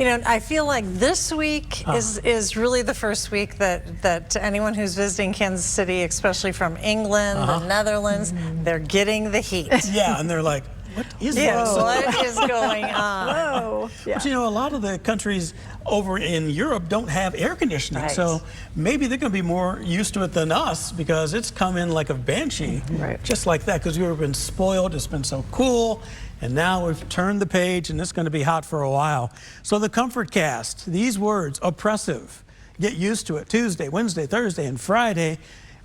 I feel like this week is really the first week that anyone who's visiting Kansas City, especially from England, the Netherlands, they're getting the heat. Yeah, and they're like, what is this? What is going on? Whoa. Yeah. But a lot of the countries over in Europe don't have air conditioning, so maybe they're going to be more used to it than us because it's come in like a banshee, just like that, because we've been spoiled. It's been so cool, and now we've turned the page, and it's going to be hot for a while. So the comfort cast, these words, oppressive, get used to it. Tuesday, Wednesday, Thursday, and Friday.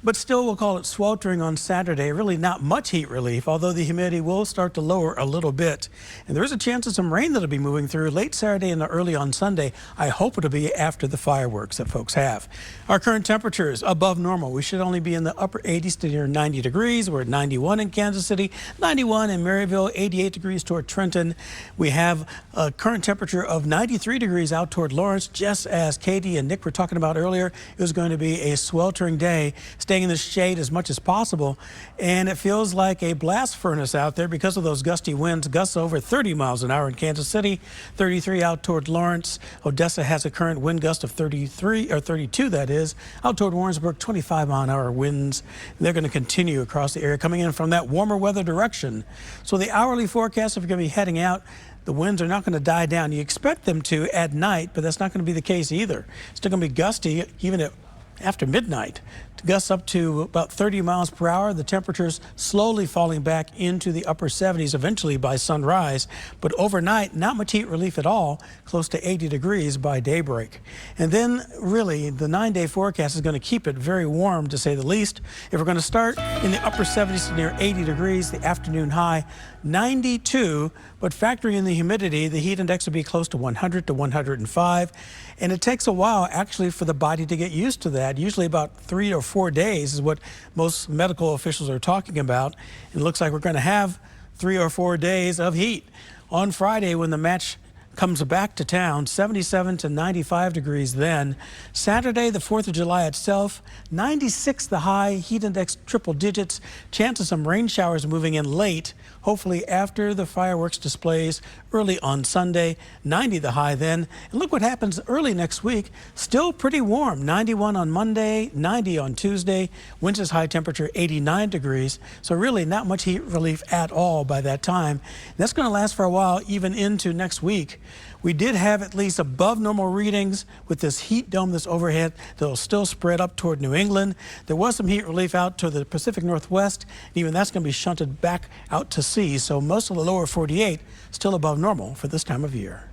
But still, we'll call it sweltering on Saturday. Really not much heat relief, although the humidity will start to lower a little bit. And there is a chance of some rain that'll be moving through late Saturday and early on Sunday. I hope it'll be after the fireworks that folks have. Our current temperature is above normal. We should only be in the upper 80s to near 90 degrees. We're at 91 in Kansas City, 91 in Maryville, 88 degrees toward Trenton. We have a current temperature of 93 degrees out toward Lawrence, just as Katie and Nick were talking about earlier. It was going to be a sweltering day. Staying in the shade as much as possible, and it feels like a blast furnace out there because of those gusty winds. Gusts over 30 miles an hour in Kansas City, 33 out toward Lawrence. Odessa has a current wind gust of 33 or 32, that is. Out toward Warrensburg, 25 mile an hour winds. And they're going to continue across the area coming in from that warmer weather direction. So the hourly forecast, if you're going to be heading out, the winds are not going to die down. You expect them to at night, but that's not going to be the case either. It's still going to be gusty even after midnight. Gusts up to about 30 miles per hour. The temperatures slowly falling back into the upper 70s eventually by sunrise. But overnight, not much heat relief at all, close to 80 degrees by daybreak. And then really the 9-day forecast is going to keep it very warm, to say the least. If we're going to start in the upper 70s to near 80 degrees, the afternoon high 92, but factoring in the humidity, the heat index will be close to 100 to 105. And it takes a while actually for the body to get used to that. Usually about 3 or 4 days is what most medical officials are talking about. It looks like we're going to have 3 or 4 days of heat. On Friday, when the match comes back to town, 77 to 95 degrees then. Saturday, the 4th of July itself, 96 the high, heat index triple digits. Chance of some rain showers moving in late, hopefully after the fireworks displays early on Sunday, 90 the high then. And look what happens early next week, still pretty warm, 91 on Monday, 90 on Tuesday. Wednesday's high temperature 89 degrees, so really not much heat relief at all by that time. That's going to last for a while, even into next week. We did have at least above normal readings with this heat dome that's overhead that'll still spread up toward New England. There was some heat relief out to the Pacific Northwest, and even that's going to be shunted back out to sea. So most of the lower 48 still above normal for this time of year.